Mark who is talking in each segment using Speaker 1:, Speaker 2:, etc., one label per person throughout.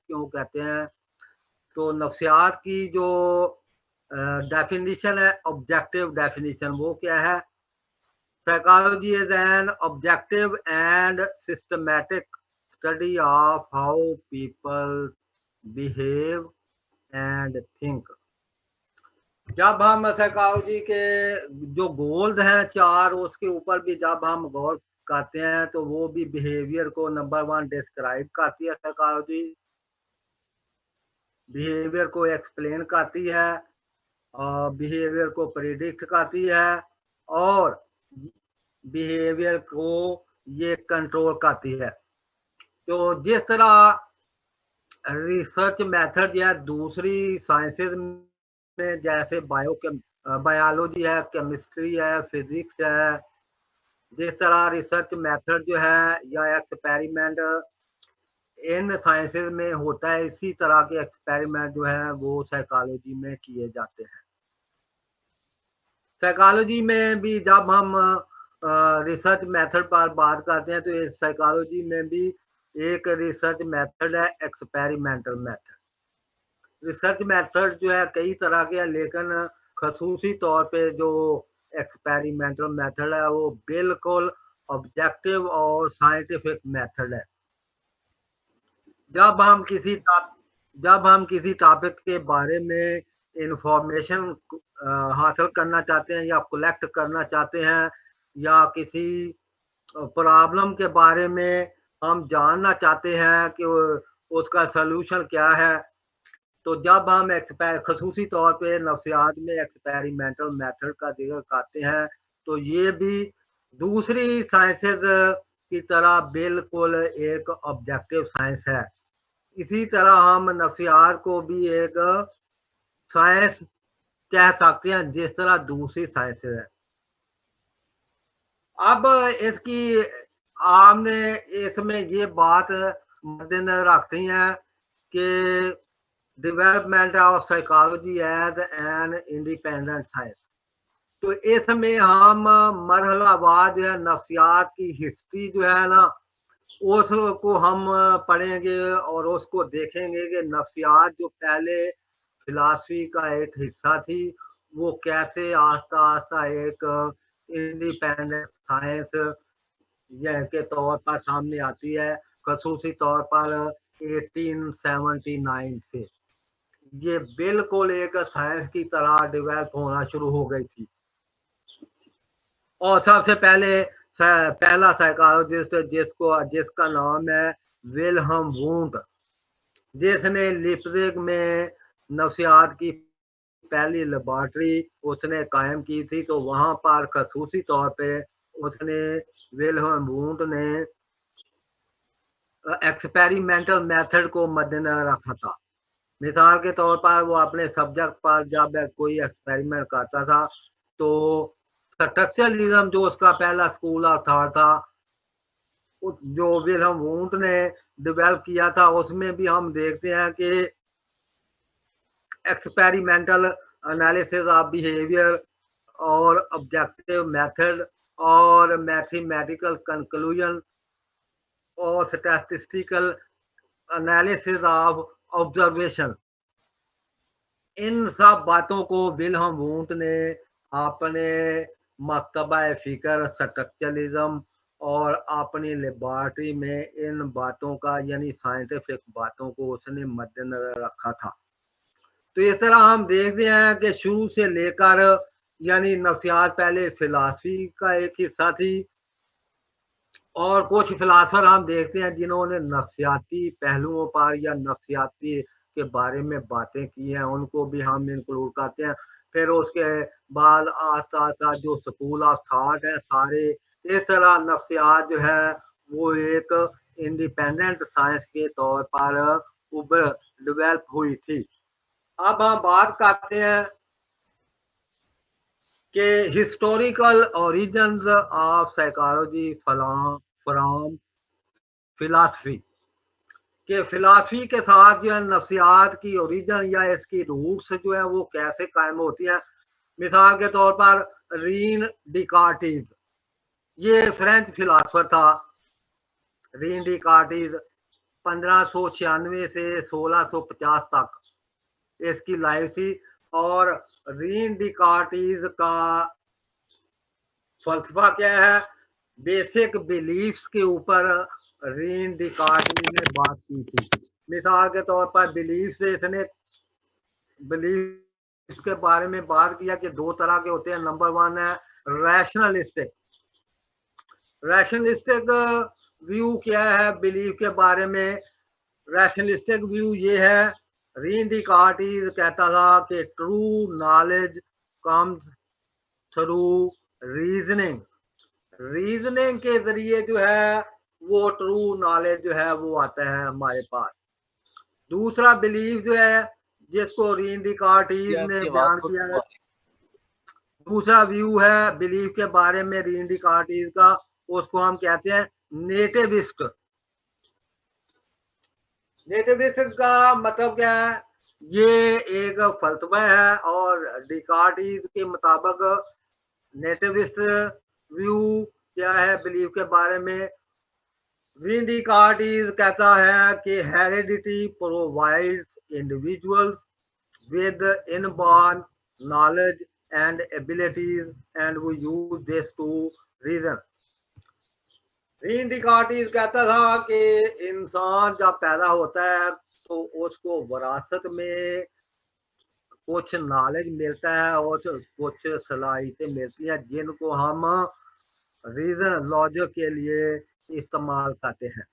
Speaker 1: क्यों कहते हैं? तो नफ्सियात की जो डेफिनेशन है, ऑब्जेक्टिव डेफिनेशन, वो क्या है? Psychology is an objective and systematic study of how people behave and think. जब हम साइकोलॉजी के जो गोल्स हैं 4, उसके ऊपर भी जब हम गौर करते हैं तो वो भी बिहेवियर को नंबर 1 डिस्क्राइब करती है साइकोलॉजी, बिहेवियर को एक्सप्लेन करती है, बिहेवियर को प्रिडिक्ट करती है, और बिहेवियर को ये कंट्रोल करती है। तो जिस तरह रिसर्च मेथड या दूसरी साइंसेज में जैसे बायोलॉजी है, केमिस्ट्री है, फिजिक्स है, जिस तरह रिसर्च मेथड जो है या एक्सपेरिमेंट इन साइंसेज में होता है, इसी तरह के एक्सपेरिमेंट जो है वो साइकोलॉजी में किए जाते हैं। साइकोलॉजी में भी जब हम रिसर्च मेथड पर बात करते हैं तो साइकोलॉजी में भी एक रिसर्च मेथड है एक्सपेरिमेंटल मेथड। रिसर्च मेथड जो है कई तरह के हैं, लेकिन खसूसी तौर पे जो एक्सपेरिमेंटल मेथड है वो बिल्कुल ऑब्जेक्टिव और साइंटिफिक मेथड है। जब हम किसी टॉपिक के बारे में इंफॉर्मेशन हासिल करना चाहते हैं या कलेक्ट करना चाहते हैं, या किसी प्रॉब्लम के बारे में हम जानना चाहते हैं कि उसका सलूशन क्या है, तो जब हम खसूसी तौर पे नफ्सियात में एक्सपेरिमेंटल मेथड का जिक्र करते हैं, तो ये भी दूसरी साइंसेज की तरह बिल्कुल एक ऑब्जेक्टिव साइंस है। इसी तरह हम नफ्सियात को भी एक साइंस कह सकते हैं, जिस तरह दूसरी साइंस है। अब इसकी आपने इसमें ये बात मद्देनजर रखती है कि development of psychology as an independent science. तो इसमें हम मरहलावार जो है नफ्सियात की हिस्ट्री जो है ना, उसको हम पढ़ेंगे और उसको देखेंगे कि नफ्सियात जो पहले फिलॉसफी का एक हिस्सा थी, वो कैसे आस्ता आस्ता एक इंडिपेंडेंट साइंस के तौर पर सामने आती है, खसूसी तौर पर 1879 से। ये बिल्कुल एक साइंस की तरह डेवलप होना शुरू हो गई थी। और सबसे पहला साइकोलॉजिस्ट जिसका नाम है विल्हम वुंड, जिसने लिप्जिग में नफ्सियात की पहली लेबोरेटरी उसने कायम की थी। तो वहां पर खसूसी तौर पे उसने विल्हम वुंड ने एक्सपेरिमेंटल मेथड को मद्देनजर रखा था। मिसाल के तौर पर वो अपने सब्जेक्ट पर जब कोई एक्सपेरिमेंट करता था, तो स्ट्रक्चरलिज्म जो उसका पहला स्कूल ऑफ थॉट था, जो विल्हम वुंड ने डेवलप किया था, उसमें भी हम देखते हैं कि एक्सपेरिमेंटल एनालिसिस ऑफ बिहेवियर और ऑब्जेक्टिव मेथड और मैथमेटिकल कंक्लूजन और स्टैटिस्टिकल एनालिसिस ऑफ ऑब्जर्वेशन, इन सब बातों को विल्हम वुंड ने अपने मकतबा फिक्र स्ट्रक्चरलिज्म और अपनी लेबोरेटरी में इन बातों का यानी साइंटिफिक बातों को उसने मद्देनजर रखा था। तो इस तरह हम देखते हैं कि शुरू से लेकर यानी नफ्सियात पहले फिलॉसफी का एक हिस्सा थी, और कुछ फिलासफर हम देखते हैं जिन्होंने नफ्सियाती पहलुओं पर या नफ्सियाती के बारे में बातें की हैं, उनको भी हम इंक्लूड करते हैं। फिर उसके बाद आस्ता आस्ता जो स्कूल ऑफ थॉट है सारे, इस तरह नफ्सियात जो है वो एक इंडिपेंडेंट साइंस के तौर पर उभर डेवलप हुई थी। अब हम बात करते हैं कि historical origins of psychology from philosophy, के फिलॉसफी के साथ जो है नफ्सियात की ओरिजिन या इसकी रूट्स जो है वो कैसे कायम होती है। मिसाल के तौर पर रीन डिकार्टिस, ये फ्रेंच फिलासफर था रीन डिकार्टिस, 1596 से 1650 तक इसकी लाइफ थी। और रीन डिकार्टिस का फलसफा क्या है, बेसिक बिलीफ्स के ऊपर रीन डिकार्टिस ने बात की थी। मिसाल के तौर पर बिलीफ से इसने बिलीफ के बारे में बात किया कि दो तरह के होते हैं। नंबर वन है रैशनलिस्टिक। रैशनलिस्टिक व्यू क्या है बिलीफ के बारे में? रैशनलिस्टिक व्यू ये है, रीन डिकार्टिस कहता था कि true knowledge comes through reasoning. Reasoning के जरिए जो है वो ट्रू नॉलेज जो है वो आता है हमारे पास। दूसरा बिलीफ जो है जिसको रीन डिकार्टिस
Speaker 2: ये
Speaker 1: ने
Speaker 2: आपकी आवाज
Speaker 1: बयान
Speaker 2: को
Speaker 1: किया है, दूसरा व्यू है बिलीफ के बारे में रीन डिकार्टिस का, उसको हम कहते हैं नेटिविस्ट। नेटिविस्ट का मतलब क्या है? ये एक फलसफा है और डिकार्टिस के मुताबिक नेटिविस्ट व्यू क्या है बिलीफ के बारे में? रीन डिकार्टिस कहता है कि heredity provides individuals with inborn knowledge and abilities and we use this to reason। René Descartes कहता था कि इंसान जब पैदा होता है तो उसको विरासत में कुछ नॉलेज मिलता है और कुछ सलाहियतें मिलती हैं जिनको हम रीजन लॉजिक के लिए इस्तेमाल करते हैं।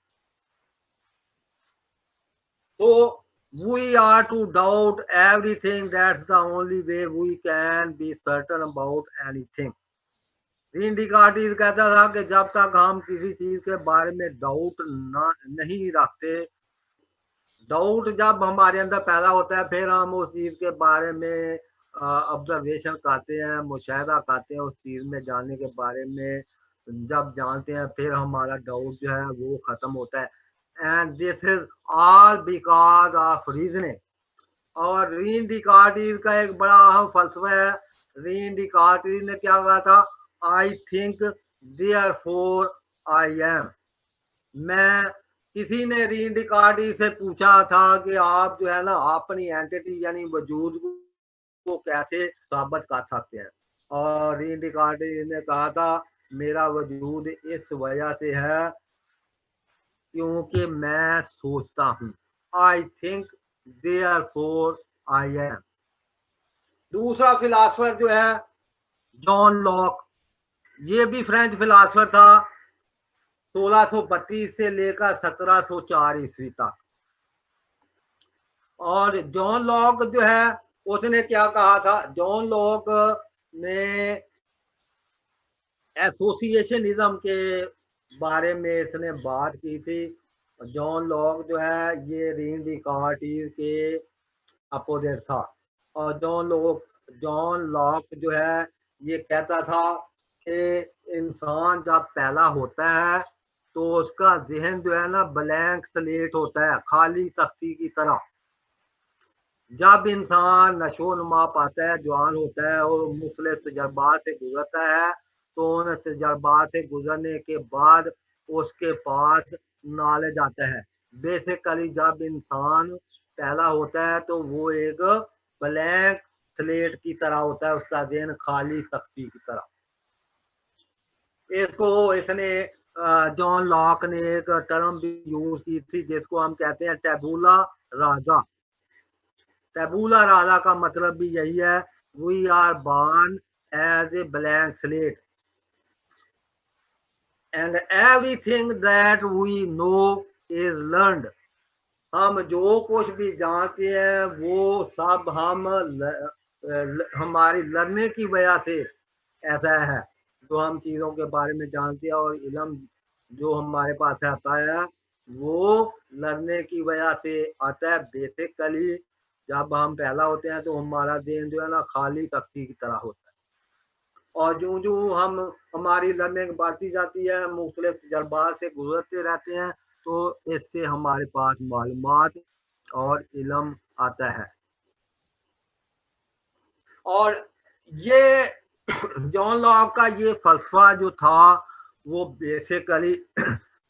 Speaker 1: तो we are to doubt everything, that's the only way we can be certain about anything। René Descartes कहता था कि जब तक हम किसी चीज के बारे में डाउट नहीं रखते, डाउट जब हमारे अंदर पैदा होता है फिर हम उस चीज के बारे में ऑब्जर्वेशन करते हैं, मुशाहिदा करते हैं, उस चीज में जानने के बारे में जब जानते हैं फिर हमारा डाउट जो है वो खत्म होता है। And this is all because of reasoning. और रीन डिकार्टिस का एक बड़ा अहम फलसफा है। रीन डिकार्टिस ने क्या कहा था? I think therefore I am. मैं किसी ने रीन डिकार्टिस से पूछा था कि आप जो है ना अपनी एंटिटी यानी वजूद को कैसे साबित कर सकते हैं? और रीन डिकार्टिस ने कहा था मेरा वजूद इस वजह से है क्योंकि मैं सोचता हूँ। I think therefore I am. दूसरा फिलासफर जो है जॉन लॉक, ये भी फ्रेंच फिलासफर था 1632 से लेकर 1704 ईस्वी तक। और जॉन लॉक जो है उसने क्या कहा था? जॉन लॉक ने एसोसिएशनिज्म के बारे में इसने बात की थी। जॉन लॉक जो है ये रीन डिकार्टिस के अपोजिट था। और जॉन लॉक जो है ये कहता था कि इंसान जब पैदा होता है तो उसका जहन जो है ना ब्लैंक स्लेट होता है, खाली तख्ती की तरह। जब इंसान नशोनुमा पाता है, जवान होता है और मुख्तलिफ तजर्बात से गुजरता है तो उन तजर्बात से गुजरने के बाद उसके पास नॉलेज आता है। बेसिकली जब इंसान पैदा होता है तो वो एक ब्लैंक स्लेट की तरह होता है, उसका जहन खाली तख्ती की तरह। इसको इसने जॉन लॉक ने एक टर्म भी यूज की थी जिसको हम कहते हैं टैबूला राजा। टैबूला राजा का मतलब भी यही है, we are born as a blank slate and everything that we know is learned. हम जो कुछ भी जानते हैं वो सब हमारी लर्निंग की वजह से ऐसा है। जो हम चीज़ों के बारे में जानते हैं और इल्म जो हमारे पास आता है वो लर्निंग की वजह से आता है। बेसिकली जब हम पैदा होते हैं तो हमारा दिन जो है ना खाली तख्ती की तरह होता है और जो जो हम हमारी लर्निंग बढ़ती जाती है, मुख्तलिफ तजर्बात से गुजरते रहते हैं तो इससे हमारे पास मालूमात और इल्म आता है। और ये जॉन लॉक का ये फलसफा जो था वो बेसिकली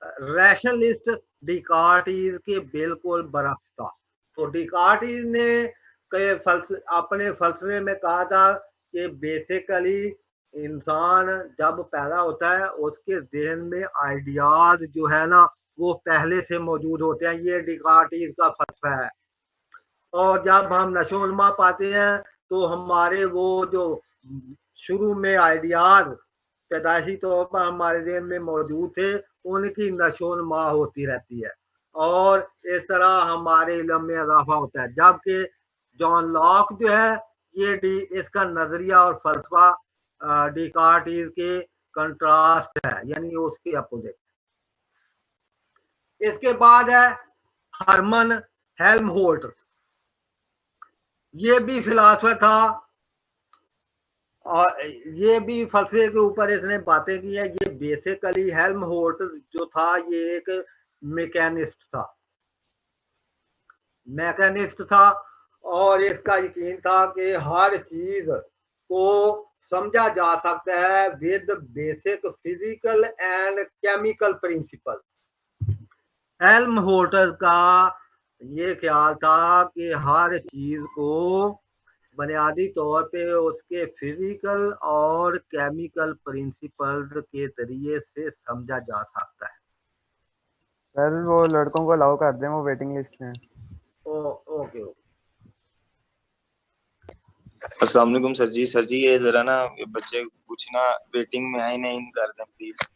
Speaker 1: रैशनलिस्ट डिकार्टिस के बिल्कुल बरक्स था। तो डिकार्टिस ने अपने फलसफे में कहा था कि बेसिकली इंसान जब पैदा होता है उसके ज़हन में आइडियाज़ जो है ना वो पहले से मौजूद होते हैं। ये डिकार्टिस का फलसफा है। और जब हम नशोनुमा पाते हैं तो हमारे वो जो शुरू में आइडियाज़ पैदाइशी तौर पर हमारे ज़हन में मौजूद थे, उनकी नशोनुमा होती रहती है और इस तरह हमारे इल्म में इज़ाफ़ा होता है। जबकि जॉन लॉक जो है ये इसका नज़रिया और फ़लसफ़ा डिकार्टिस के कंट्रास्ट है, यानी उसके अपोज़िट। इसके बाद है हरमन हेल्महोल्ट्ज़। ये भी फिलॉसफर था और ये भी फलसफे के ऊपर इसने बातें की है। ये बेसिकली हेल्महोल्ट्ज़ जो था ये एक मैकेनिस्ट था और इसका यकीन था कि हर चीज को समझा जा सकता है with basic physical and chemical principle. Helmholtz का ये ख्याल था कि हर चीज को बुनियादी तौर पे उसके फिजिकल और केमिकल प्रिंसिपल्स के जरिए से समझा जा सकता है।
Speaker 2: सर वो लड़कों को अलाउ कर दें, वो वेटिंग लिस्ट में।
Speaker 1: ओके।
Speaker 3: अस्सलाम वालेकुम सर जी ये जरा ना बच्चे कुछ ना वेटिंग में आए नहीं कर दें प्लीज।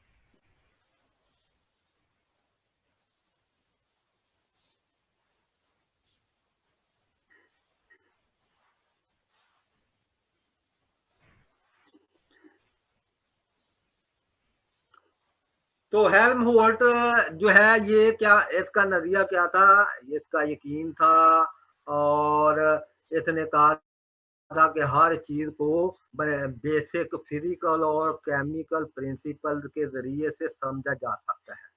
Speaker 1: तो हेल्महोल्ट्ज़ जो है ये क्या इसका नजरिया क्या था, इसका यकीन था और इसने कहा था कि हर चीज को बेसिक फिजिकल और केमिकल प्रिंसिपल के जरिए से समझा जा सकता है।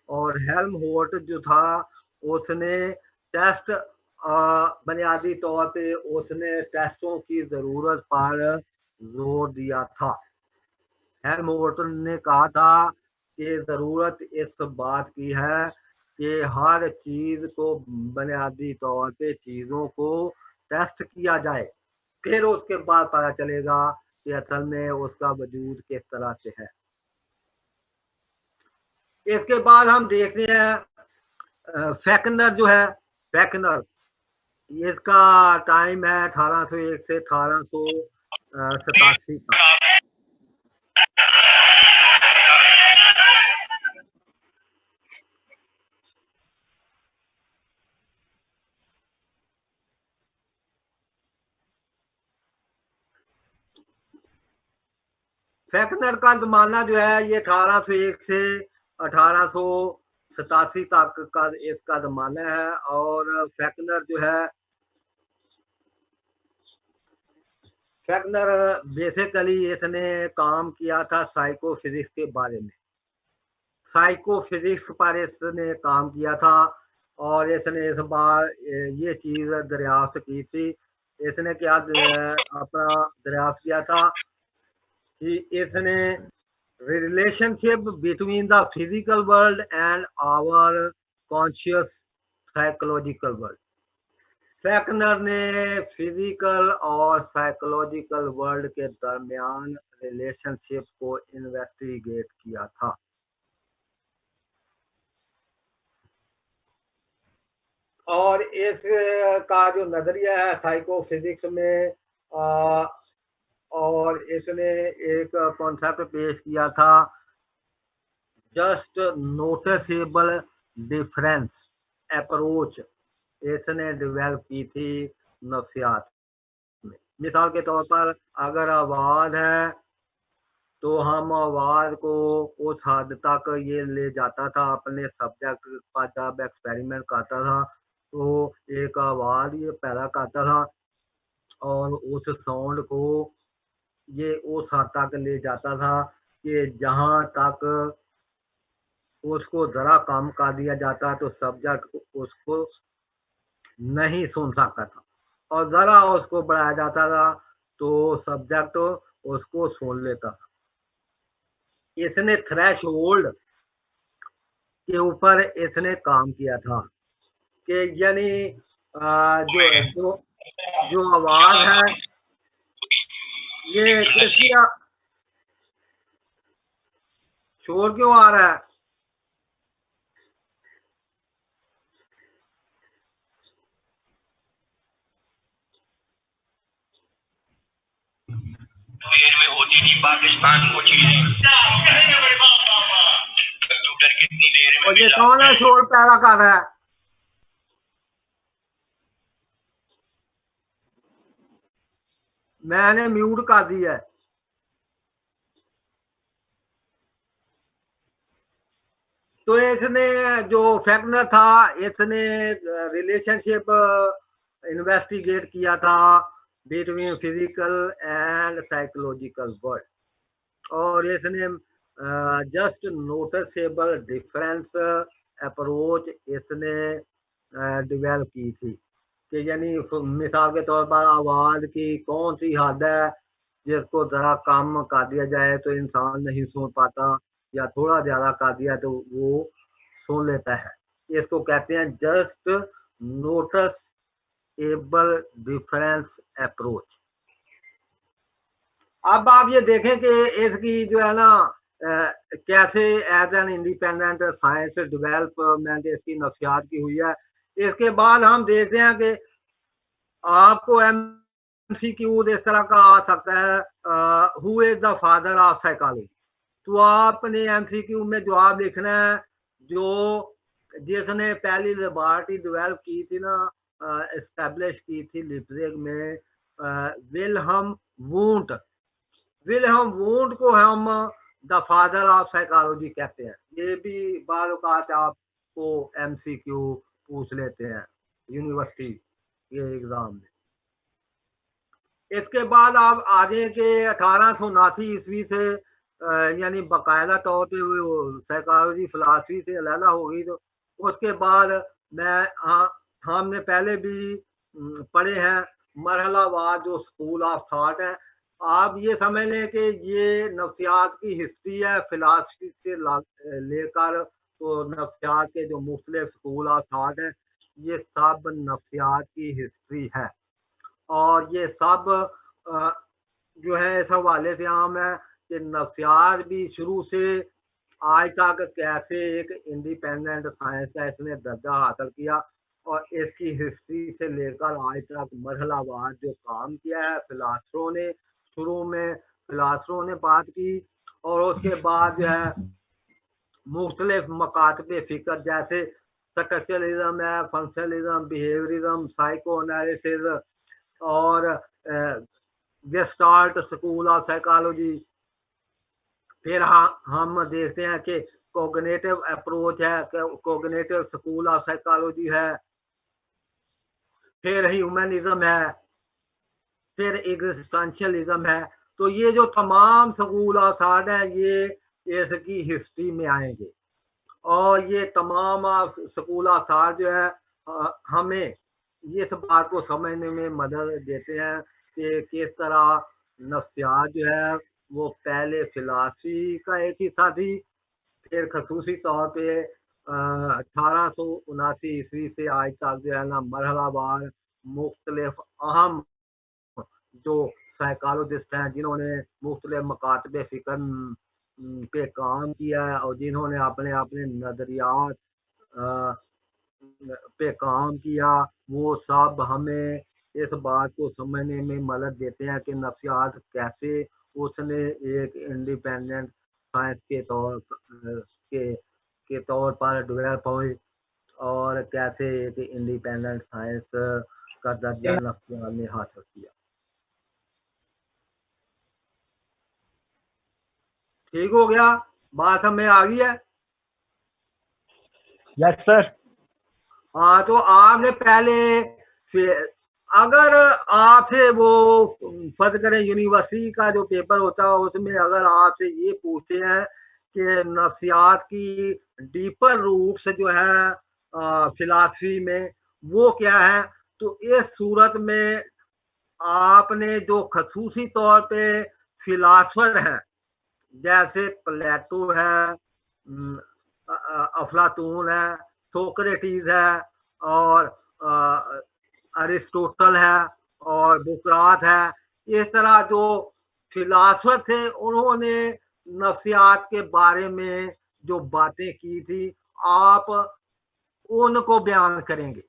Speaker 1: और हेल्महोल्ट्ज़ जो था उसने टेस्ट बुनियादी तौर पे उसने टेस्टों की जरूरत पर जोर दिया था। हेल्महोल्ट्ज़ ने कहा था कि ज़रूरत इस बात की है कि हर चीज़ को बुनियादी तौर पे चीज़ों को टेस्ट किया जाए, फिर उसके बाद पता चलेगा कि असल में उसका वजूद किस तरह से है। इसके बाद हम देखते हैं फैकनर जो है, फैकनर इसका टाइम है 1801 से 1887 का। फैकनर का जमाना जो है ये 1801 से 1887 तक का इसका जमाना है। और फैकनर जो है फैकनर बेसिकली इसने काम किया था साइको फिजिक्स के बारे में। साइको फिजिक्स पर इसने काम किया था और इसने इस बार ये चीज दरियाफ्त की थी। इसने क्या अपना दरियाफ्त किया था कि इसने relationship between the physical world and our conscious psychological world। फैकनर ने फिजिकल और साइकोलॉजिकल वर्ल्ड के दरमियान रिलेशनशिप को इन्वेस्टिगेट किया था। और इस का जो नजरिया है साइको फिजिक्स में और इसने एक कॉन्सेप्ट पेश किया था, जस्ट नोटिसेबल डिफरेंस अप्रोच इसने डेवलप की थी नफ्सियात में। मिसाल के तौर पर अगर आवाज है तो हम आवाज को उस हद तक ये ले जाता था अपने सब्जेक्ट का जब एक्सपेरिमेंट करता था तो एक आवाज ये पैदा करता था और उस साउंड को ये उस हद तक ले जाता था कि जहां तक उसको जरा कम कर दिया जाता तो सब्जेक्ट उसको नहीं सुन सकता था और जरा उसको बढ़ाया जाता था तो सब्जेक्ट उसको सुन लेता था। इसने थ्रेशोल्ड के ऊपर इसने काम किया था कि यानी जो जो जो आवाज है ये किसकी शोर क्यों आ रहा है?
Speaker 4: में होती थी पाकिस्तान को चीजें कंप्यूटर कितनी देर में
Speaker 1: और ये कौन है शोर पैदा कर रहा है? मैंने म्यूट कर दिया है। तो इसने जो फैक्टर था इसने रिलेशनशिप इन्वेस्टिगेट किया था between physical and psychological world और इसने जस्ट नोटिसेबल डिफरेंस अप्रोच इसने डेवलप की थी कि यानी मिसाल के तौर पर आवाज की कौन सी हद है जिसको जरा कम कर दिया जाए तो इंसान नहीं सुन पाता या थोड़ा ज्यादा कर दिया तो वो सुन लेता है। इसको कहते हैं just notice able difference approach. अब आप ये देखें कि इसकी जो है ना कैसे as an independent science development इसकी नफ्सियात की हुई है। इसके बाद हम देखते हैं कि आपको एमसीक्यू इस तरह का आ सकता है who is the father of psychology. तो आपने एमसीक्यू में जवाब लिखना है जो जिसने पहली लेबॉरेटरी डेवलप की थी ना एस्टेब्लिश की थी लिप्जिग में विल्हम वुंट। विल्हम वुंट को हम द फादर ऑफ साइकोलॉजी कहते हैं। ये भी बार औकात आपको एमसीक्यू पूछ लेते हैं यूनिवर्सिटी के एग्जाम में। इसके बाद आप आगे के 1879 ईस्वी से यानी बाकायदा तौर पे वो साइकोलॉजी फिलासफी से अलहदा हो गई। तो उसके बाद मैं हमने पहले भी पढ़े हैं मरहलावार जो स्कूल ऑफ थॉट है। आप ये समझ लें कि ये नफ्सियात की हिस्ट्री है फिलासफी से लेकर तो नफ्सियात के जो मुख्तलिफ स्कूल ऑफ थॉट है ये सब नफ्सियात की हिस्ट्री है और ये सब जो है इस हवाले से आम है कि नफ्सियात भी शुरू से आज तक कैसे एक इंडिपेंडेंट साइंस का इसने दर्जा हासिल किया और इसकी हिस्ट्री से लेकर आज तक मरहलावार जो काम किया है फिलासफरों ने। शुरू में फिलासफरों ने बात की और उसके बाद जो है मुख्तलिफ मकातबे फिक्र जैसे स्ट्रक्चरलिज्म है, फंक्शनलिज्म, बिहेवियरिज्म, साइको एनालिसिस और गेस्टाल्ट स्कूल ऑफ साइकोलॉजी। फिर हम देखते हैं कि कोग्निटिव अप्रोच है, कोग्निटिव स्कूल ऑफ साइकोलॉजी है, फिर ह्यूमनिज्म है, फिर एग्जिस्टेंशियलिज्म है। तो ये जो तमाम स्कूल ऑफ थॉट है ये इसकी हिस्ट्री में आएंगे और ये तमाम स्कूल ऑफ थॉट जो है हमें इस बात को समझने में मदद देते हैं कि किस तरह नफ्सियात जो है वो पहले फिलासफी का एक हिस्सा थी, फिर खसूसी तौर पे 1879 ईस्वी से आज तक जो है ना मरहलावार मुख्तलिफ अहम जो साइकोलॉजिस्ट हैं जिन्होंने मुख्तलिफ मकातबे फिक्र पे काम किया है और जिन्होंने अपने अपने नज़रियात पे काम किया वो सब हमें इस बात को समझने में मदद देते हैं कि नफ्सियात कैसे उसने एक इंडिपेंडेंट साइंस के तौर पर डेवलप हुई और कैसे एक इंडिपेंडेंट साइंस का दर्जा नफ्सियात ने हासिल किया। ठीक हो गया, बात हमें आ गई है।
Speaker 5: Yes sir.
Speaker 1: हाँ तो आपने पहले अगर आपसे वो फर्ज करें यूनिवर्सिटी का जो पेपर होता है उसमें अगर आपसे ये पूछते हैं कि नफ्सियात की डीपर रूट्स जो है फिलासफी में वो क्या है, तो इस सूरत में आपने जो खसूसी तौर पे फिलासफर हैं जैसे प्लेटो है, अफलातून है, सोक्रेटिस है, और अरिस्टोटल है, और बुकरात है। इस तरह जो फिलासफर थे उन्होंने नफ्सियात के बारे में जो बातें की थी, आप उनको बयान करेंगे।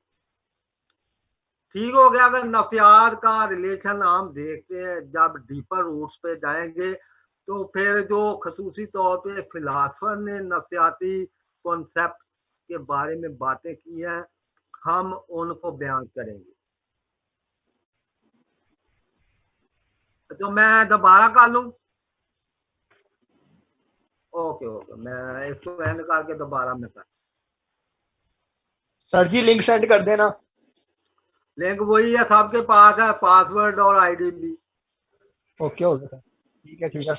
Speaker 1: ठीक हो गया। अगर नफ्सियात का रिलेशन हम देखते हैं, जब डीपर रूट्स पे जाएंगे, तो फिर जो खसूसी तौर पे फिलासफर ने नफ्सियाती कॉन्सेप्ट के बारे में बातें की हैं, हम उनको बयान करेंगे। तो मैं दोबारा कर लूं? ओके ओके, मैं इसको एंड करके दोबारा मैं कर।
Speaker 5: सर जी लिंक सेंड कर देना।
Speaker 1: लिंक वही है, सबके पास है, पासवर्ड और आईडी भी।
Speaker 5: ओके हो गया सर, ठीक है ठीक है।